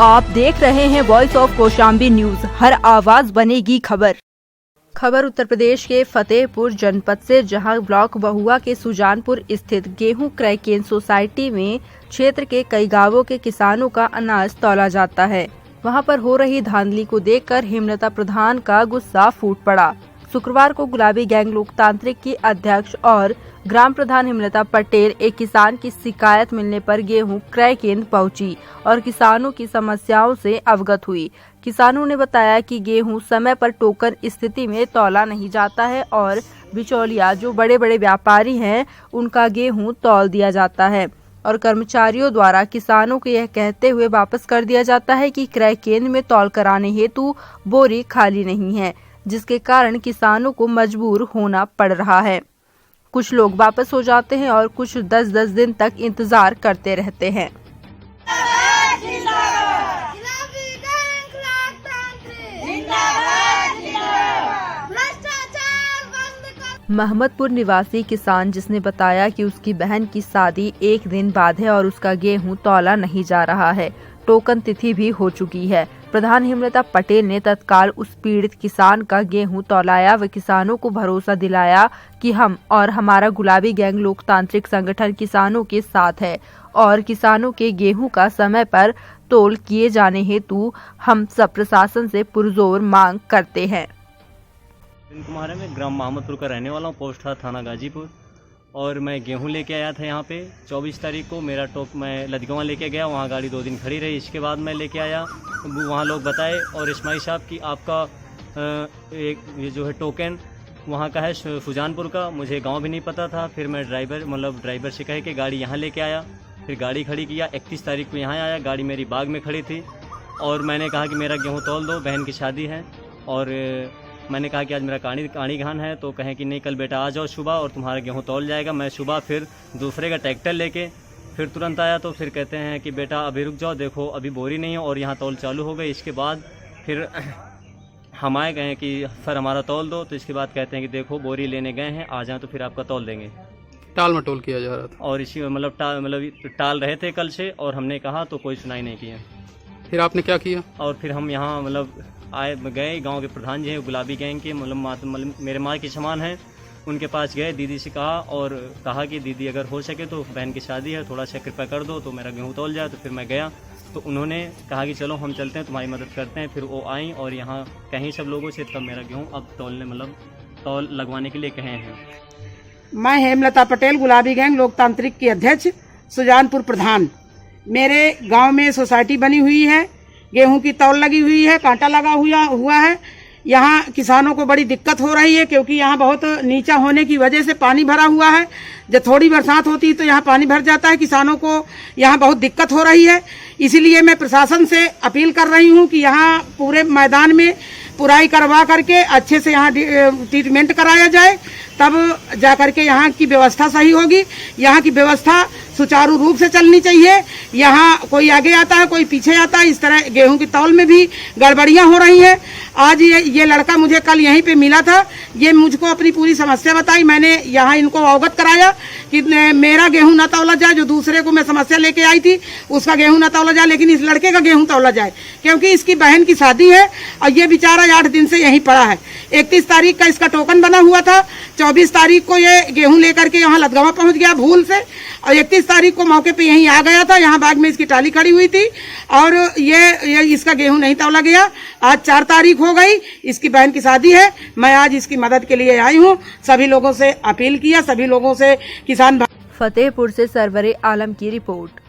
आप देख रहे हैं वॉइस ऑफ कौशाम्बी न्यूज। हर आवाज बनेगी खबर उत्तर प्रदेश के फतेहपुर जनपद से, जहां ब्लॉक बहुआ के सुजानपुर स्थित गेहूं क्रय केंद्र सोसाइटी में क्षेत्र के कई गांवों के किसानों का अनाज तौला जाता है। वहां पर हो रही धांधली को देखकर हेमलता प्रधान का गुस्सा फूट पड़ा। शुक्रवार को गुलाबी गैंग लोकतांत्रिक की अध्यक्ष और ग्राम प्रधान हेमलता पटेल एक किसान की शिकायत मिलने पर गेहूं क्रय केंद्र पहुंची और किसानों की समस्याओं से अवगत हुई। किसानों ने बताया कि गेहूं समय पर टोकन स्थिति में तौला नहीं जाता है और बिचौलिया जो बड़े बड़े व्यापारी हैं उनका गेहूं तौल दिया जाता है और कर्मचारियों द्वारा किसानों को यह कहते हुए वापस कर दिया जाता है कि क्रय केंद्र में तौल कराने हेतु बोरी खाली नहीं है, जिसके कारण किसानों को मजबूर होना पड़ रहा है। कुछ लोग वापस हो जाते हैं और कुछ 10-10 दिन तक इंतजार करते रहते हैं। महमदपुर निवासी किसान जिसने बताया कि उसकी बहन की शादी एक दिन बाद है और उसका गेहूं तौला नहीं जा रहा है। टोकन तिथि भी हो चुकी है। प्रधान हेमलता पटेल ने तत्काल उस पीड़ित किसान का गेहूं तौलाया व किसानों को भरोसा दिलाया कि हम और हमारा गुलाबी गैंग लोकतांत्रिक संगठन किसानों के साथ है और किसानों के गेहूं का समय पर तौल किए जाने हेतु हम सब प्रशासन से पुरजोर मांग करते हैं। कुमार है, मैं ग्राम महमदपुर का रहने वाला हूँ, पोस्ट था थाना गाजीपुर। और मैं गेहूं लेके आया था यहाँ पे 24 तारीख को। मेरा मैं लदगांव लेके गया, वहाँ गाड़ी 2 दिन खड़ी रही। इसके बाद मैं लेके आया, वहाँ लोग बताए और इस्माइल साहब कि आपका एक ये जो है टोकन वहाँ का है सुजानपुर का। मुझे गांव भी नहीं पता था। फिर मैं ड्राइवर से कह के गाड़ी यहाँ लेके आया। फिर गाड़ी खड़ी किया, 31 तारीख को यहाँ आया। गाड़ी मेरी बाग में खड़ी थी और मैंने कहा कि मेरा गेहूँ तौल दो, बहन की शादी है। और मैंने कहा कि आज मेरा काणी गहन है, तो कहें कि नहीं कल बेटा आ जाओ सुबह और तुम्हारा गेहूं तौल जाएगा। मैं सुबह फिर दूसरे का ट्रैक्टर लेके फिर तुरंत आया, तो फिर कहते हैं कि बेटा अभी रुक जाओ, देखो अभी बोरी नहीं है और यहाँ तौल चालू हो गई। इसके बाद फिर हम आए गए कि सर हमारा तौल दो, तो इसके बाद कहते हैं कि देखो बोरी लेने गए हैं, आ जाए तो फिर आपका तौल देंगे। टाल मटोल किया जा रहा था और इसी टाल रहे थे कल से, और हमने कहा तो कोई सुनाई नहीं किया। फिर आपने क्या किया? और फिर हम यहाँ आए गए, गांव के प्रधान जी हैं गुलाबी गैंग के, मेरे माँ के समान हैं, उनके पास गए। दीदी से कहा और कहा कि दीदी अगर हो सके तो बहन की शादी है, थोड़ा सा कृपा कर दो तो मेरा गेहूं तौल जाए। तो फिर मैं गया तो उन्होंने कहा कि चलो हम चलते हैं, तुम्हारी मदद करते हैं। फिर वो आई और यहाँ कहीं सब लोगों से तब मेरा गेहूँ अब तौलने तौल लगवाने के लिए कहे हैं। मैं हेमलता पटेल, गुलाबी गैंग लोकतांत्रिक की अध्यक्ष, सुजानपुर प्रधान। मेरे गाँव में सोसाइटी बनी हुई है, गेहूं की तौल लगी हुई है, कांटा लगा हुआ है। यहाँ किसानों को बड़ी दिक्कत हो रही है क्योंकि यहाँ बहुत नीचा होने की वजह से पानी भरा हुआ है। जब थोड़ी बरसात होती है तो यहाँ पानी भर जाता है, किसानों को यहाँ बहुत दिक्कत हो रही है। इसीलिए मैं प्रशासन से अपील कर रही हूँ कि यहाँ पूरे मैदान में पुराई करवा करके अच्छे से यहाँ ट्रीटमेंट कराया जाए, तब जा करके यहाँ की व्यवस्था सही होगी। यहाँ की व्यवस्था सुचारू रूप से चलनी चाहिए। यहाँ कोई आगे आता है, कोई पीछे आता है, इस तरह गेहूं की तौल में भी गड़बड़ियां हो रही हैं। आज ये लड़का मुझे कल यहीं पे मिला था, ये मुझको अपनी पूरी समस्या बताई। मैंने यहाँ इनको अवगत कराया कि मेरा गेहूं न तौला जाए, जो दूसरे को मैं समस्या लेके आई थी उसका गेहूं न तौला जाए, लेकिन इस लड़के का गेहूं तौला जाए क्योंकि इसकी बहन की शादी है और ये बेचारा 8 दिन से यहीं पड़ा है। 31 तारीख का इसका टोकन बना हुआ था, 24 तारीख को ये गेहूं लेकर के यहाँ लदगावा पहुंच गया भूल से, और 31 तारीख को मौके पे यहीं आ गया था। यहाँ बाग में इसकी टाली खड़ी हुई थी और ये इसका गेहूं नहीं तौला गया। आज 4 तारीख हो गई, इसकी बहन की शादी है। मैं आज इसकी मदद के लिए आई हूँ। सभी लोगों से अपील किया, सभी लोगों से किसान। फतेहपुर से सरवरे आलम की रिपोर्ट।